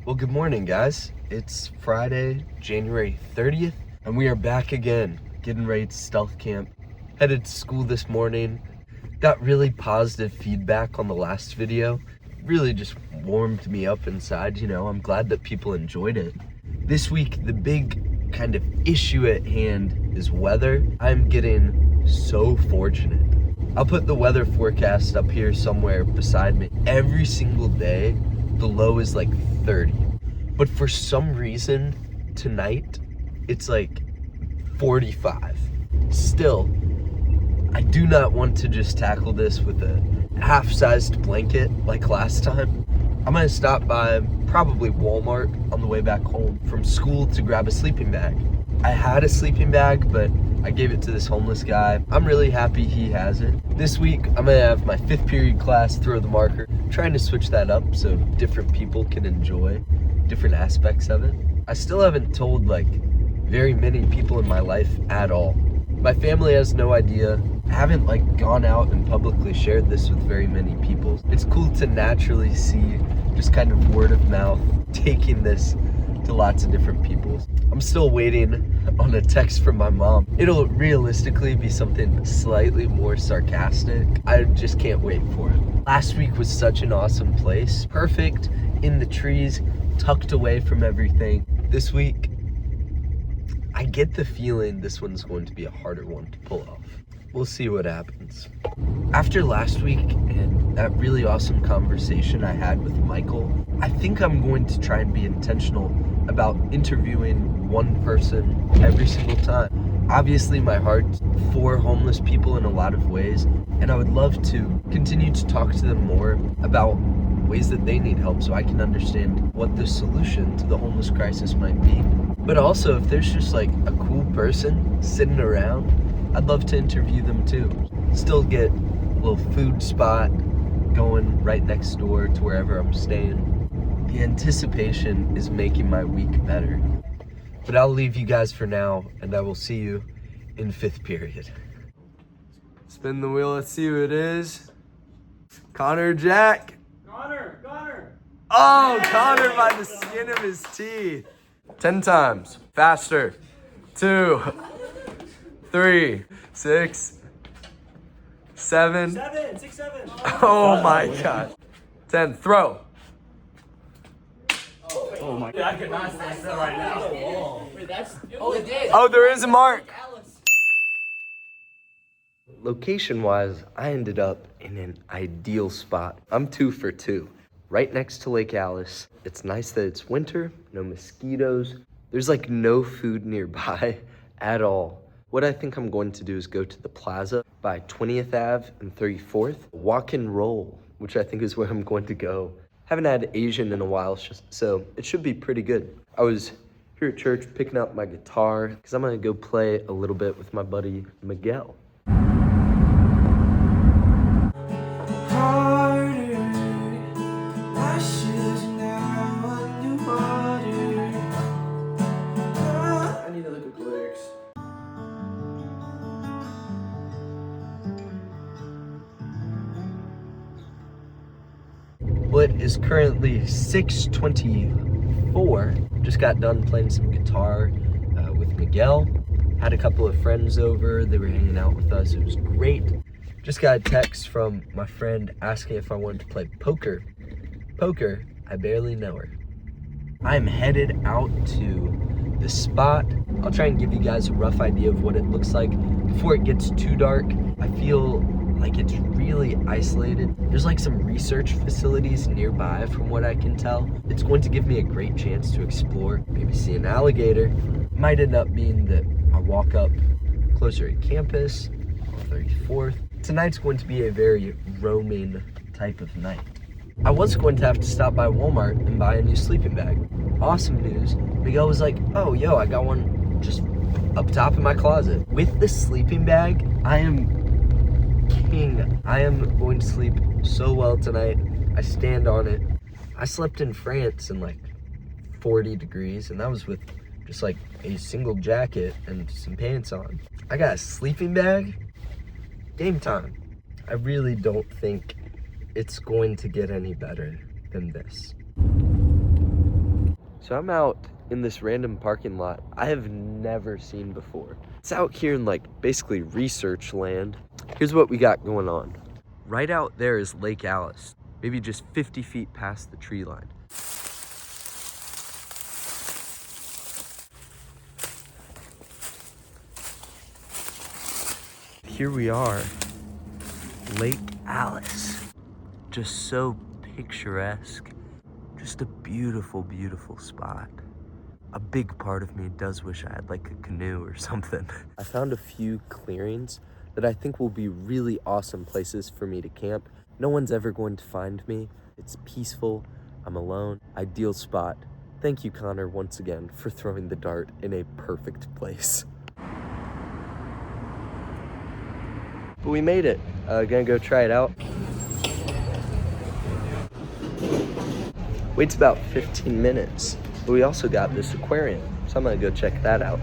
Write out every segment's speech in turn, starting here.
Well, good morning, guys. It's Friday, January 30th, and we are back again, getting ready to stealth camp. Headed to school this morning. Got really positive feedback on the last video. Really just warmed me up inside, I'm glad that people enjoyed it. This week, the big kind of issue at hand is weather. I'm getting so fortunate. I'll put the weather forecast up here somewhere beside me. Every single day, the low is like 30. But for some reason, tonight, it's like 45. Still, I do not want to just tackle this with a half-sized blanket like last time. I'm gonna stop by probably Walmart on the way back home from school to grab a sleeping bag. I had a sleeping bag, but I gave it to this homeless guy. I'm really happy he has it. This week, I'm gonna have my 5th period class throw the marker. Trying to switch that up so different people can enjoy different aspects of it. I still haven't told very many people in my life at all. My family has no idea. I haven't gone out and publicly shared this with very many people. It's cool to naturally see just kind of word of mouth taking this to lots of different people. I'm still waiting on a text from my mom. It'll realistically be something slightly more sarcastic. I just can't wait for it. Last week was such an awesome place. Perfect, in the trees, tucked away from everything. This week, I get the feeling this one's going to be a harder one to pull off. We'll see what happens. After last week and that really awesome conversation I had with Michael, I think I'm going to try and be intentional about interviewing one person every single time. Obviously, my heart's for homeless people in a lot of ways, and I would love to continue to talk to them more about ways that they need help so I can understand what the solution to the homeless crisis might be. But also, if there's just a cool person sitting around, I'd love to interview them too. Still get a little food spot going right next door to wherever I'm staying. The anticipation is making my week better. But I'll leave you guys for now, and I will see you in 5th period. Spin the wheel, let's see who it is. Connor Jack. Connor! Oh, yeah. Connor by the skin of his teeth. 10 times, faster. 2, 3, 6, 7. 6, 7. Oh my God. 10, throw. Oh my God. I could not stand still right now. Wait, it did. Oh, there is a mark. Location-wise, I ended up in an ideal spot. I'm 2 for 2. Right next to Lake Alice. It's nice that it's winter, no mosquitoes. There's no food nearby at all. What I think I'm going to do is go to the plaza by 20th Ave and 34th. Walk and roll, which I think is where I'm going to go. Haven't had Asian in a while, so it should be pretty good. I was here at church picking up my guitar because I'm gonna go play a little bit with my buddy Miguel. Well, it is currently 6:24. Just got done playing some guitar with Miguel. Had a couple of friends over. They were hanging out with us. It was great. Just got a text from my friend asking if I wanted to play poker. Poker, I barely know her. I'm headed out to the spot. I'll try and give you guys a rough idea of what it looks like before it gets too dark. I feel like it's really isolated. There's some research facilities nearby from what I can tell. It's going to give me a great chance to explore, maybe see an alligator. Might end up being that I walk up closer to campus on 34th. Tonight's going to be a very roaming type of night. I was going to have to stop by Walmart and buy a new sleeping bag. Awesome news. Miguel was like, oh, yo, I got one just up top in my closet. With the sleeping bag, I am king. I am going to sleep so well tonight. I stand on it. I slept in France in 40 degrees, and that was with just a single jacket and some pants on. I got a sleeping bag. Game time. I really don't think it's going to get any better than this. So I'm out in this random parking lot I have never seen before. It's out here in like basically research land. Here's what we got going on. Right out there is Lake Alice, maybe just 50 feet past the tree line. Here we are, Lake Alice. Just so picturesque. Just a beautiful, beautiful spot. A big part of me does wish I had like a canoe or something. I found a few clearings that I think will be really awesome places for me to camp. No one's ever going to find me. It's peaceful, I'm alone, ideal spot. Thank you, Connor, once again for throwing the dart in a perfect place. But we made it. Gonna go try it out. Waits about 15 minutes. But we also got this aquarium, so I'm gonna go check that out.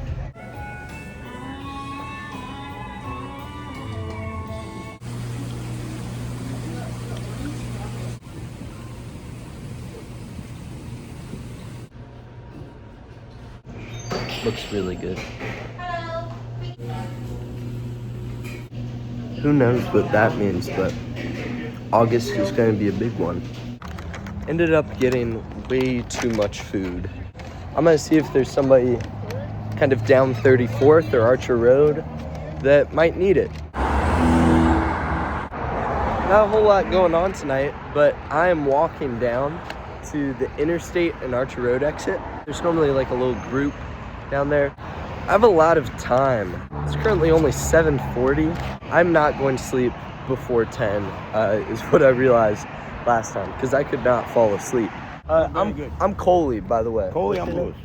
Looks really good. Who knows what that means, but August is gonna be a big one. Ended up getting way too much food. I'm gonna see if there's somebody kind of down 34th or Archer Road that might need it. Not a whole lot going on tonight, but I am walking down to the Interstate and Archer Road exit. There's normally like a little group down there. I have a lot of time. It's currently only 7:40. I'm not going to sleep before 10, is what I realized last time, because I could not fall asleep. I'm Coley, by the way. Coley, I'm Lewis.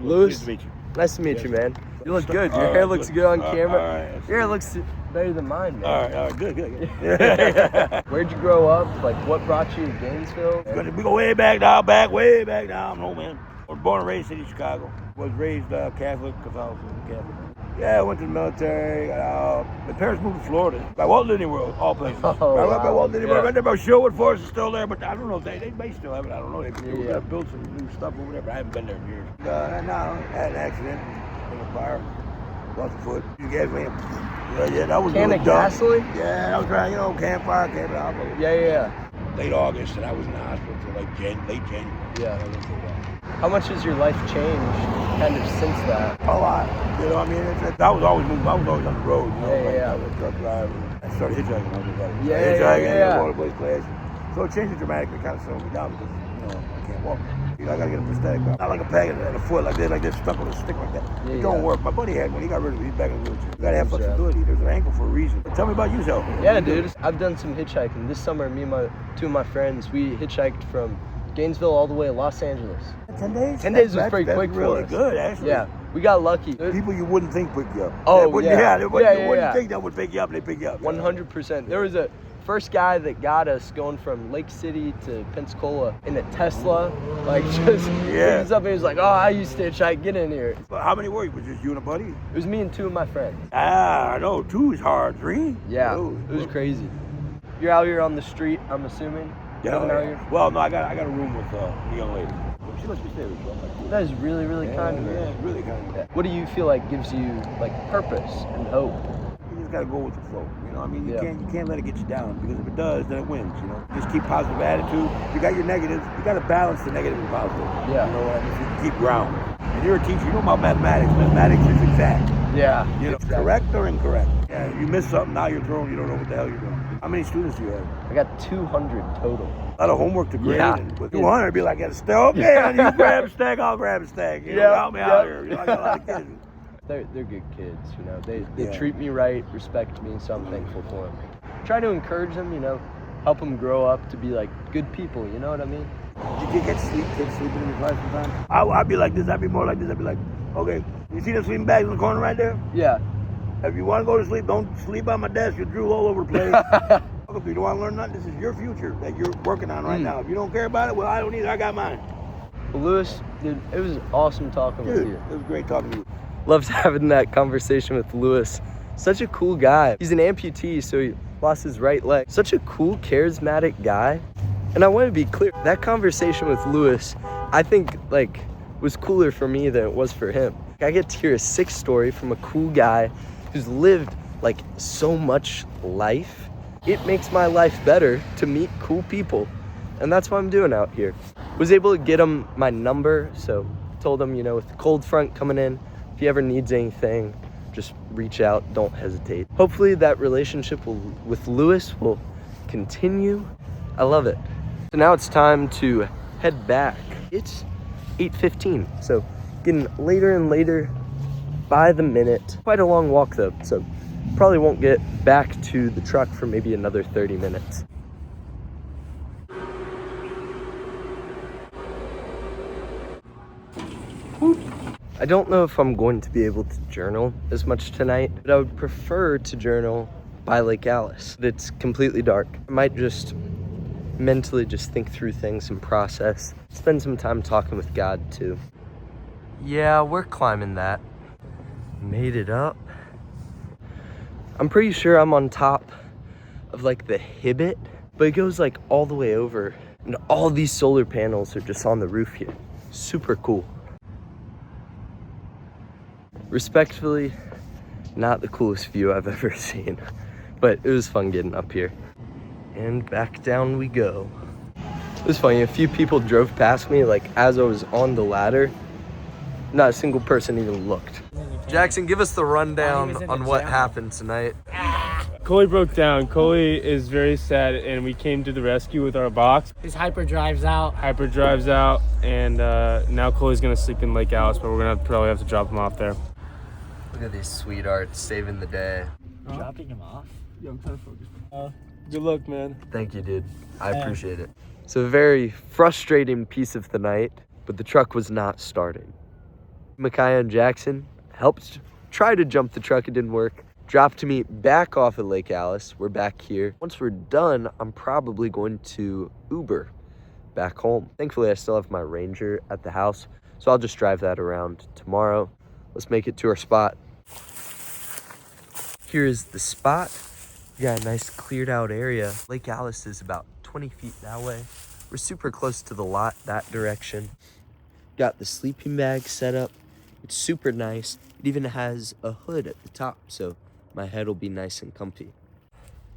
Lewis? Nice to meet you. Nice to meet you, man. You look good. Your hair looks good on camera. Your hair looks better than mine, man. All right, good. Where'd you grow up? Like, what brought you to Gainesville? We go way back down. I'm an old man. I was born and raised in Chicago. Was raised Catholic. Yeah, I went to the military. My parents moved to Florida. By Walt Disney World, all places. Oh, I went by wow. Walt Disney World. Yeah. Right there by Sherwood Forest is still there, but I don't know if they may still have it. I don't know. They were Yeah. gonna build some new stuff over there, but I haven't been there in years. And now I had an accident in a fire. Lost a foot. You gave me yeah, that was Can really of dumb. gasoline? Yeah, I was trying, campfire, camping out. Yeah. Late August, and I was in the hospital until like late January. Yeah. How much has your life changed kind of since that? A lot. You know what I mean? I was always moving. I was always on the road. Yeah. I was a truck driver. I started hitchhiking when I was like, Yeah. All the place class. So it changed it dramatically. Kind of slowed me down because, I can't walk. I gotta get a prosthetic. Not like a peg and a foot like this, stuck on a stick like that. It don't work. My buddy had one. He got rid of it. He's back in the wheelchair. You gotta have flexibility. There's an ankle for a reason. But tell me about yourself. Yeah, dude. I've done some hitchhiking. This summer, me and two of my friends, we hitchhiked from Gainesville all the way to Los Angeles. 10 days? 10 days was pretty quick really for us. Good, actually. Yeah, we got lucky. People you wouldn't think pick you up. Oh, You wouldn't think that would pick you up, they pick you up. 100%. There was a first guy that got us going from Lake City to Pensacola in a Tesla. Like, just picked us up and he was like, oh, I used to hitchhike, get in here. But how many were you? Was just you and a buddy? It was me and two of my friends. I know. 2 is hard. 3? Yeah, it was crazy. You're out here on the street, I'm assuming? Living out here? Well, no, I got a room with a young lady. She lets me stay with her. That is really, really kind of her. Yeah, it's really kind of her. What do you feel like gives you like purpose and hope? You just gotta go with the flow. I mean, you can't let it get you down, because if it does, then it wins. Just keep positive attitude. You got your negatives. You gotta balance the negative and positive. Yeah. You know what I mean? So you keep ground. And you're a teacher. You know about mathematics. Mathematics is exact. Yeah. Exactly. Correct or incorrect? Yeah. You miss something, now you're thrown. You don't know what the hell you're doing. How many students do you have? I got 200 total. A lot of homework to grade. Yeah. And with 200, it'd be like, okay, you grab a stack, I'll grab a stack. Help me out here. I got a lot of kids. They're good kids, They treat me right, respect me, so I'm thankful for them. Try to encourage them, help them grow up to be like good people, you know what I mean? Did you get kids sleeping in your class sometimes? I'd be like this, I'd be more like this. I'd be like, okay, you see the sleeping bags in the corner right there? Yeah. If you want to go to sleep, don't sleep on my desk. You'll drool all over the place. If you don't want to learn nothing, this is your future that you're working on right now. If you don't care about it, well, I don't either. I got mine. Well, Lewis, dude, it was awesome talking with you. It was great talking to you. Loved having that conversation with Lewis. Such a cool guy. He's an amputee, so he lost his right leg. Such a cool, charismatic guy. And I want to be clear, that conversation with Lewis, I think, was cooler for me than it was for him. I get to hear a sick story from a cool guy who's lived like so much life. It makes my life better to meet cool people. And that's what I'm doing out here. Was able to get him my number, so told him, with the cold front coming in, if he ever needs anything, just reach out, don't hesitate. Hopefully that relationship with Lewis will continue. I love it. So now it's time to head back. It's 8:15, so getting later and later by the minute. Quite a long walk though, so probably won't get back to the truck for maybe another 30 minutes. I don't know if I'm going to be able to journal as much tonight, but I would prefer to journal by Lake Alice. It's completely dark. I might just mentally just think through things and process. Spend some time talking with God too. Yeah, we're climbing that. Made it up. I'm pretty sure I'm on top of like the Hibbit, but it goes like all the way over, and all these solar panels are just on the roof here. Super cool. Respectfully, not the coolest view I've ever seen, but it was fun getting up here. And back down we go. It was funny, a few people drove past me like as I was on the ladder. Not a single person even looked. Jackson, give us the rundown on what happened tonight. Coley broke down. Coley is very sad, and we came to the rescue with our box. His hyper drives out. And now Coley's gonna sleep in Lake Alice, but we're gonna probably have to drop him off there. Look at these sweethearts saving the day. Dropping him off? Yeah, I'm trying to focus. Good luck, man. Thank you, dude. I appreciate it. It's a very frustrating piece of the night, but the truck was not starting. Micaiah and Jackson helped try to jump the truck. It didn't work. Dropped me back off at Lake Alice. We're back here. Once we're done, I'm probably going to Uber back home. Thankfully, I still have my Ranger at the house, so I'll just drive that around tomorrow. Let's make it to our spot. Here is the spot. We got a nice cleared out area. Lake Alice is about 20 feet that way. We're super close to the lot that direction. Got the sleeping bag set up. It's super nice. It even has a hood at the top, so my head will be nice and comfy.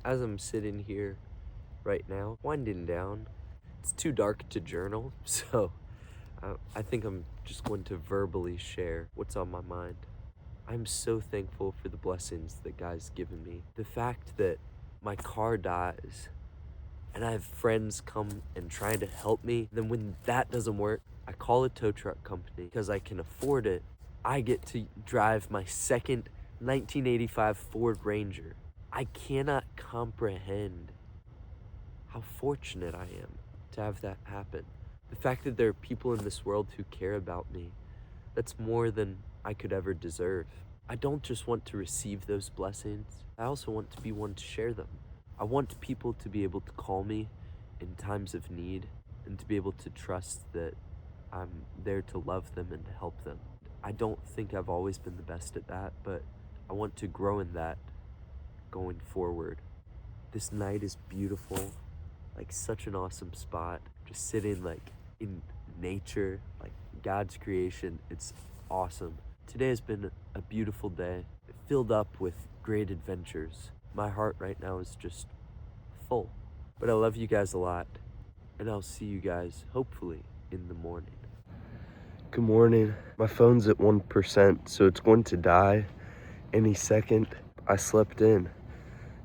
As I'm sitting here right now, winding down, it's too dark to journal, so I think I'm just going to verbally share what's on my mind. I'm so thankful for the blessings that God's given me. The fact that my car dies and I have friends come and try to help me. Then when that doesn't work, I call a tow truck company because I can afford it. I get to drive my second 1985 Ford Ranger. I cannot comprehend how fortunate I am to have that happen. The fact that there are people in this world who care about me, that's more than I could ever deserve. I don't just want to receive those blessings, I also want to be one to share them. I want people to be able to call me in times of need and to be able to trust that I'm there to love them and to help them. I don't think I've always been the best at that, but I want to grow in that going forward. This night is beautiful, like such an awesome spot. Just sitting like in nature, like God's creation. It's awesome. Today has been a beautiful day, filled up with great adventures. My heart right now is just full. But I love you guys a lot, and I'll see you guys hopefully in the morning. Good morning. My phone's at 1%, so it's going to die any second. I slept in.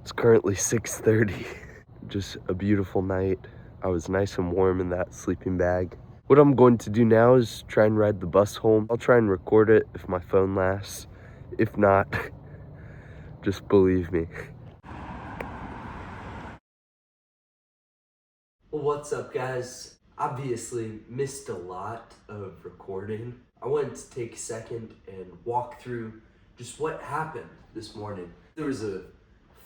It's currently 6:30. Just a beautiful night. I was nice and warm in that sleeping bag. What I'm going to do now is try and ride the bus home. I'll try and record it if my phone lasts. If not, just believe me. Well, what's up, guys? Obviously missed a lot of recording. I wanted to take a second and walk through just what happened this morning. There was a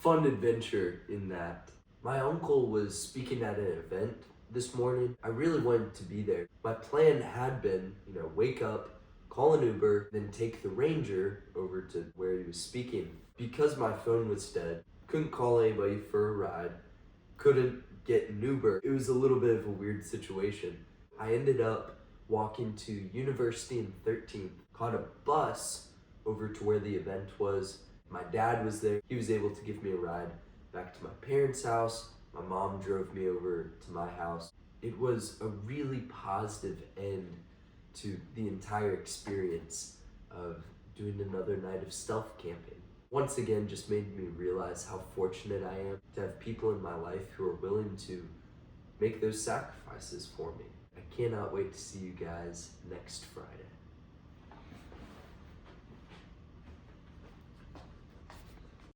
fun adventure in that. My uncle was speaking at an event this morning. I really wanted to be there. My plan had been, wake up, call an Uber, then take the Ranger over to where he was speaking. Because my phone was dead, couldn't call anybody for a ride, couldn't get an Uber. It was a little bit of a weird situation. I ended up walking to University and 13th, caught a bus over to where the event was. My dad was there. He was able to give me a ride back to my parents' house. My mom drove me over to my house. It was a really positive end to the entire experience of doing another night of stealth camping. Once again, just made me realize how fortunate I am to have people in my life who are willing to make those sacrifices for me. I cannot wait to see you guys next Friday.